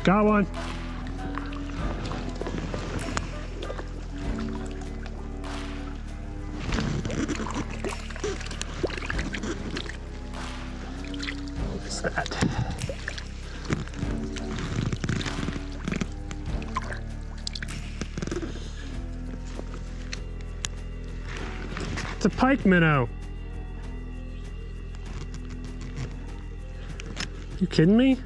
Got one. What's that? It's a pike minnow. You kidding me?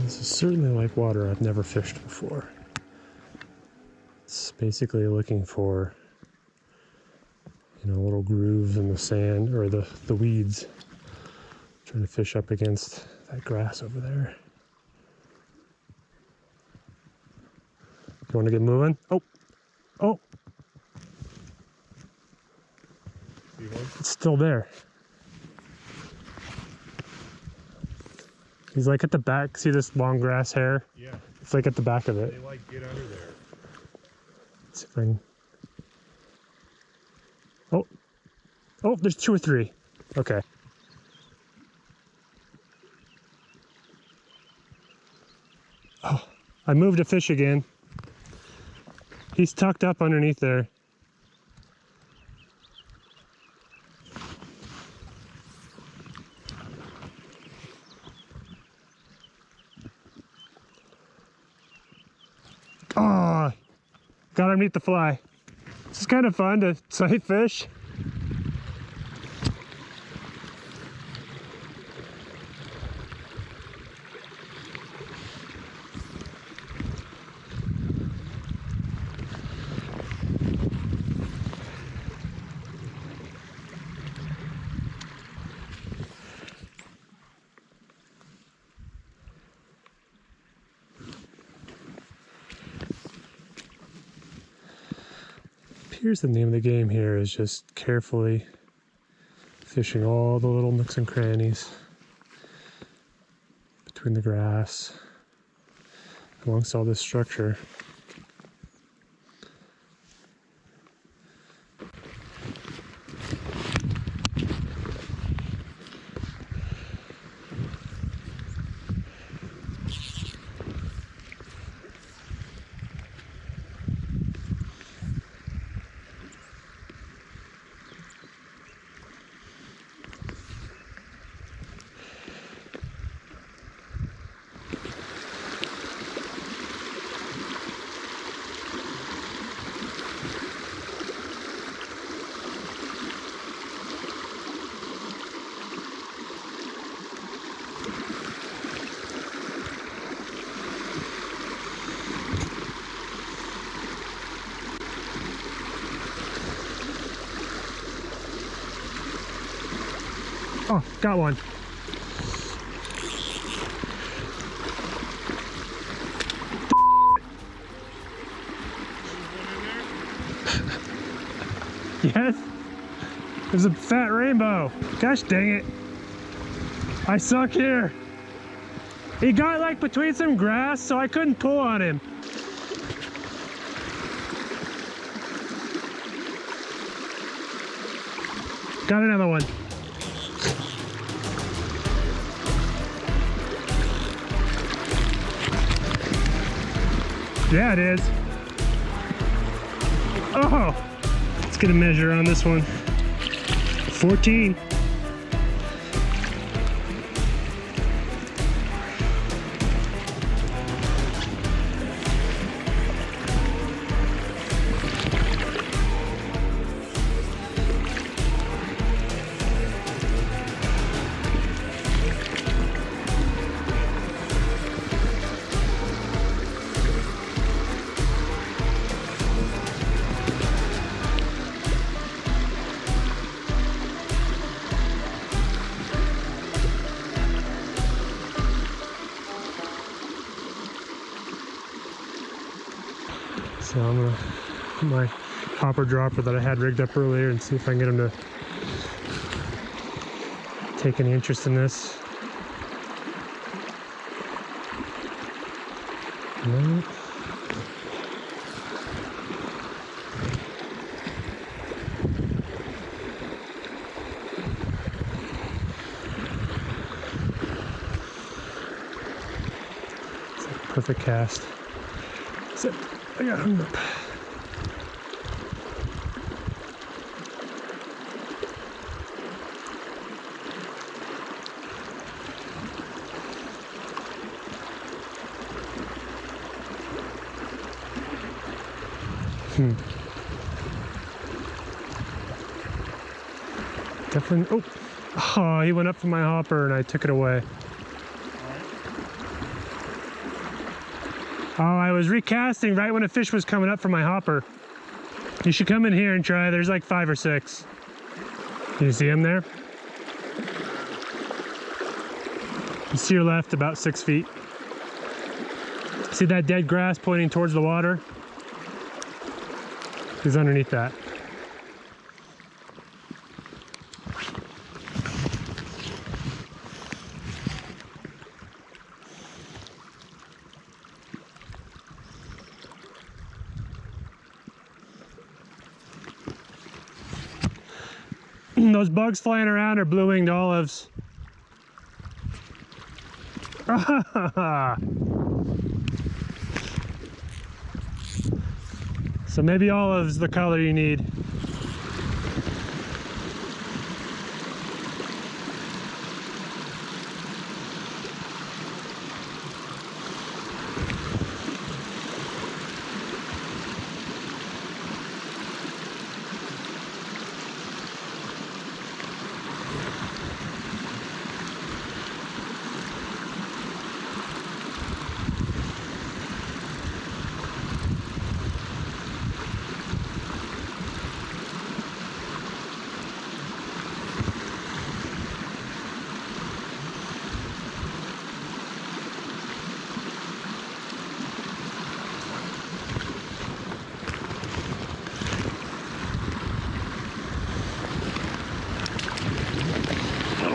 This is certainly like water I've never fished before. It's basically looking for, you know, little grooves in the sand or the weeds. Trying to fish up against that grass over there. You want to get moving? Oh, oh. It's still there. He's like at the back. See this long grass hair? Yeah. It's like at the back of it. They like get under there. Let's see if I can... Oh. Oh, there's 2 or 3. Okay. Oh, I moved a fish again. He's tucked up underneath there. Oh, got underneath the fly. This is kind of fun to sight fish. Here's the name of the game here, is just carefully fishing all the little nooks and crannies between the grass amongst all this structure. Oh, got one. Yes, there's a fat rainbow. Gosh dang it. I suck here. He got like between some grass, so I couldn't pull on him. Got another one. Yeah, it is. Oh, let's get a measure on this one. 14. So I'm gonna put my hopper dropper that I had rigged up earlier and see if I can get him to take any interest in this. No. Perfect cast. Except I got hung up. Definitely. Oh, he went up from my hopper and I took it away. Oh, I was recasting right when a fish was coming up from my hopper. You should come in here and try. There's like 5 or 6. Can you see him there? You see your left about 6 feet. See that dead grass pointing towards the water? He's underneath that. Those bugs flying around are blue-winged olives. So maybe olive's the color you need.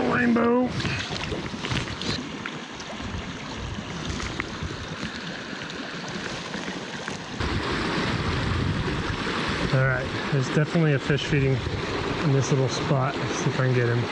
Rainbow. All right, there's definitely a fish feeding in this little spot. Let's see if I can get him.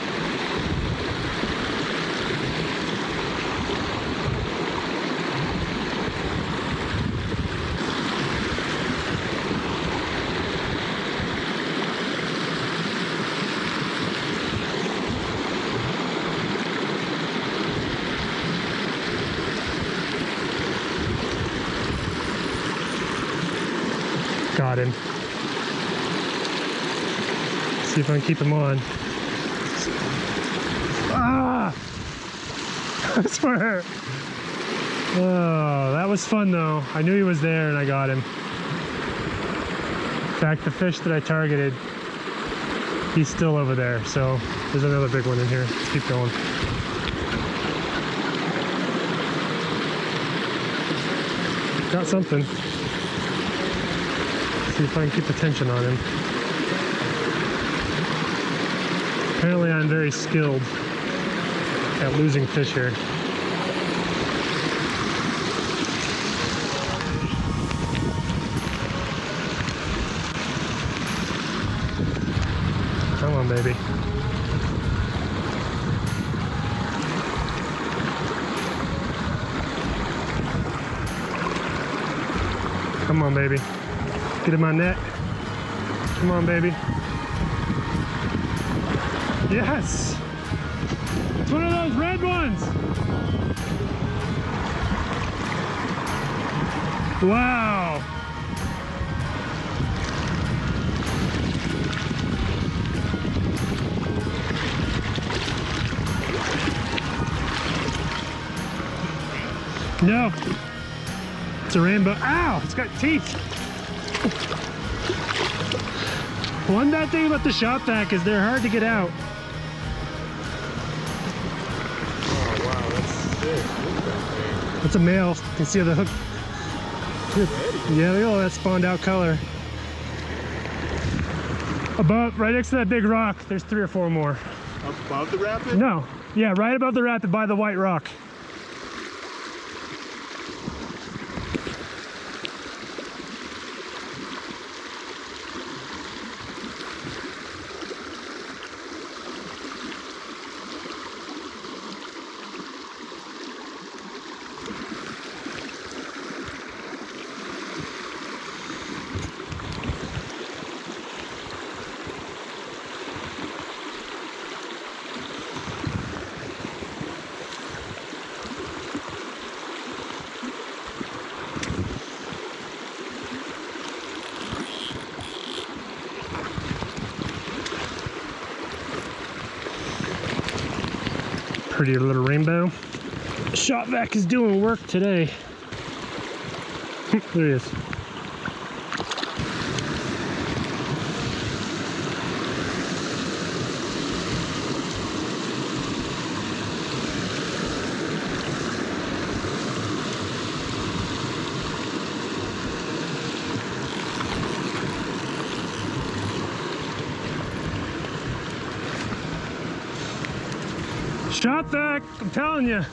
Got him. See if I can keep him on. Ah! I swear. Oh, that was fun though. I knew he was there and I got him. In fact, the fish that I targeted, he's still over there. So there's another big one in here. Let's keep going. Got something. See if I can keep the tension on him. Apparently I'm very skilled at losing fish here. Come on, baby. Come on, baby. Get in my net. Come on, baby. Yes! It's one of those red ones! Wow! No! It's a rainbow. Ow! It's got teeth! One bad thing about the shop vac is they're hard to get out. Oh wow, that's sick. That's a male. You can see the hook. Yeah, look at all that spawned out color. Above, right next to that big rock, there's 3 or 4 more. Above the rapid? No. Yeah, right above the rapid by the white rock. Pretty little rainbow. Shot vac is doing work today. There he is. Shot vac, I'm telling you.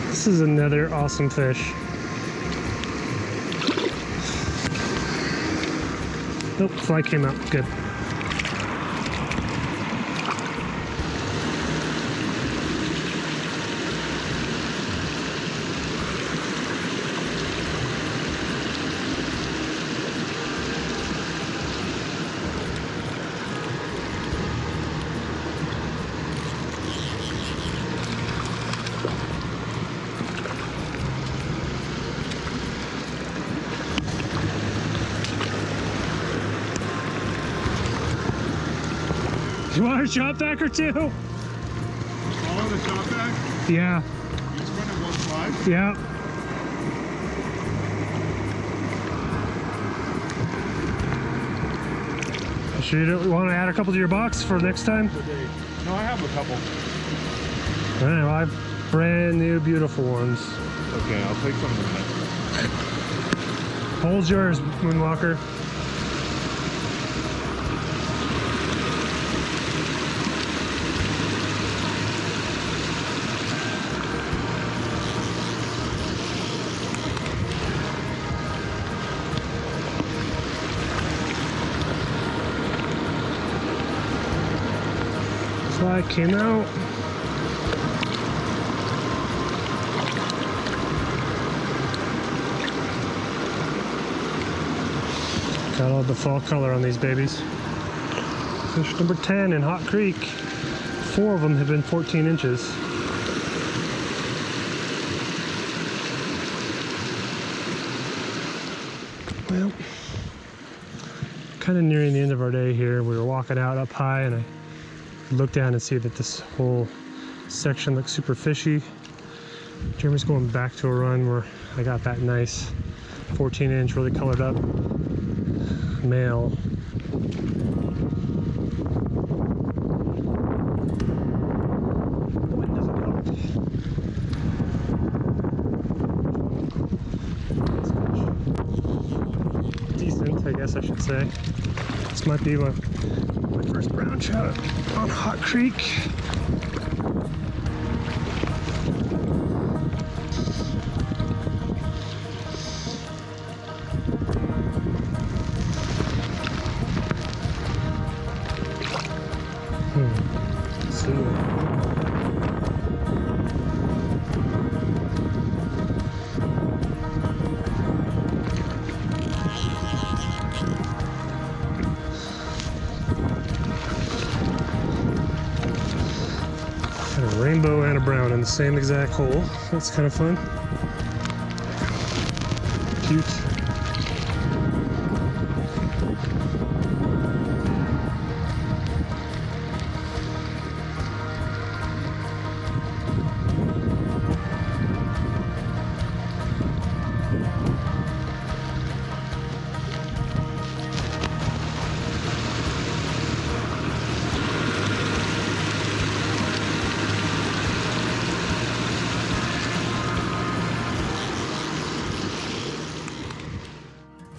This is another awesome fish. Nope, fly came out, good. You want a shot vac or two? Follow the shot back? Yeah. You just run at 1.5? Yeah. Sure you don't want to add a couple to your box for next time? No, I have a couple. All right, well, I have brand new beautiful ones. Okay, I'll take some of them. Hold yours, Moonwalker. Fly came out. Got all the fall color on these babies. Fish number 10 in Hot Creek. 4 of them have been 14 inches. Well, kind of nearing the end of our day here. We were walking out up high and I look down and see that this whole section looks super fishy. Jeremy's going back to a run where I got that nice 14-inch, really colored up male. Wind doesn't help. Decent, I guess I should say. This might be my first brown trout on Hot Creek. Let's see. Got a rainbow and a brown in the same exact hole. That's kind of fun. Cute.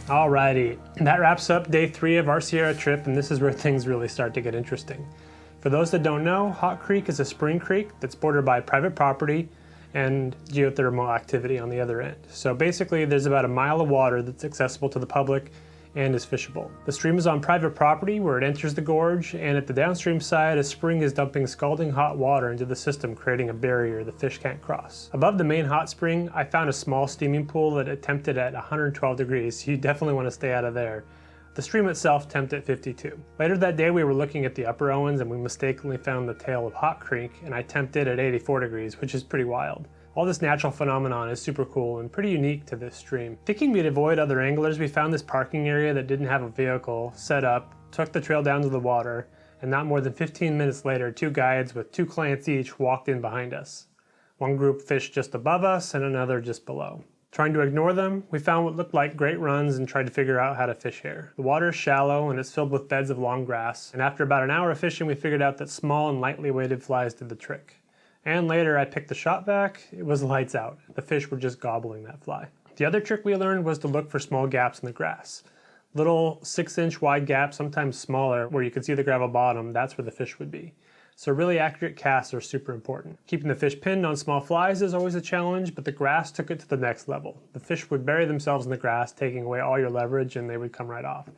Alrighty, that wraps up day 3 of our Sierra trip, and this is where things really start to get interesting. For those that don't know, Hot Creek is a spring creek that's bordered by private property and geothermal activity on the other end. So basically there's about a mile of water that's accessible to the public and is fishable. The stream is on private property where it enters the gorge, and at the downstream side, a spring is dumping scalding hot water into the system, creating a barrier the fish can't cross. Above the main hot spring, I found a small steaming pool that attempted at 112 degrees, so you definitely want to stay out of there. The stream itself tempted at 52. Later that day, we were looking at the Upper Owens and we mistakenly found the tail of Hot Creek, and I tempted at 84 degrees, which is pretty wild. All this natural phenomenon is super cool and pretty unique to this stream. Thinking we'd avoid other anglers, we found this parking area that didn't have a vehicle set up, took the trail down to the water, and not more than 15 minutes later, 2 guides with 2 clients each walked in behind us. One group fished just above us and another just below. Trying to ignore them, we found what looked like great runs and tried to figure out how to fish here. The water is shallow and it's filled with beds of long grass, and after about an hour of fishing, we figured out that small and lightly weighted flies did the trick. And later I picked the shot back, it was lights out. The fish were just gobbling that fly. The other trick we learned was to look for small gaps in the grass. Little 6-inch wide gaps, sometimes smaller, where you could see the gravel bottom, that's where the fish would be. So really accurate casts are super important. Keeping the fish pinned on small flies is always a challenge, but the grass took it to the next level. The fish would bury themselves in the grass, taking away all your leverage, and they would come right off.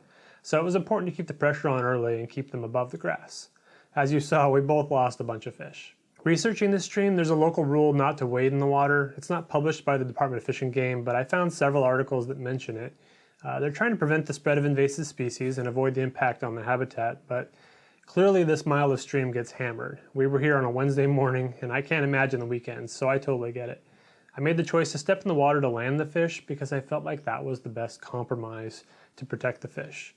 So it was important to keep the pressure on early and keep them above the grass. As you saw, we both lost a bunch of fish. Researching this stream, there's a local rule not to wade in the water. It's not published by the Department of Fish and Game, but I found several articles that mention it. They're trying to prevent the spread of invasive species and avoid the impact on the habitat, but clearly this mile of stream gets hammered. We were here on a Wednesday morning, and I can't imagine the weekends, so I totally get it. I made the choice to step in the water to land the fish because I felt like that was the best compromise to protect the fish.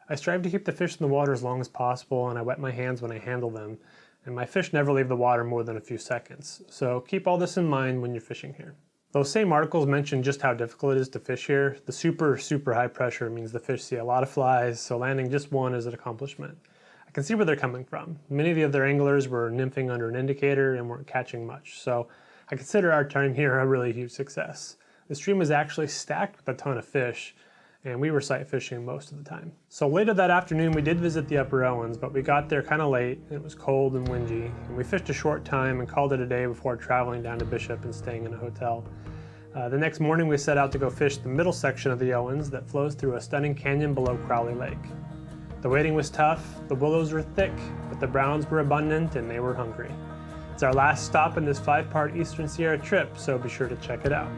I strive to keep the fish in the water as long as possible, and I wet my hands when I handle them, and my fish never leave the water more than a few seconds. So keep all this in mind when you're fishing here. Those same articles mention just how difficult it is to fish here. The super high pressure means the fish see a lot of flies, so landing just one is an accomplishment. I can see where they're coming from. Many of the other anglers were nymphing under an indicator and weren't catching much, so I consider our time here a really huge success. The stream was actually stacked with a ton of fish, and we were sight fishing most of the time. So later that afternoon, we did visit the Upper Owens, but we got there kind of late, and it was cold and windy, and we fished a short time and called it a day before traveling down to Bishop and staying in a hotel. The next morning, we set out to go fish the middle section of the Owens that flows through a stunning canyon below Crowley Lake. The wading was tough, the willows were thick, but the browns were abundant and they were hungry. It's our last stop in this 5-part Eastern Sierra trip, so be sure to check it out.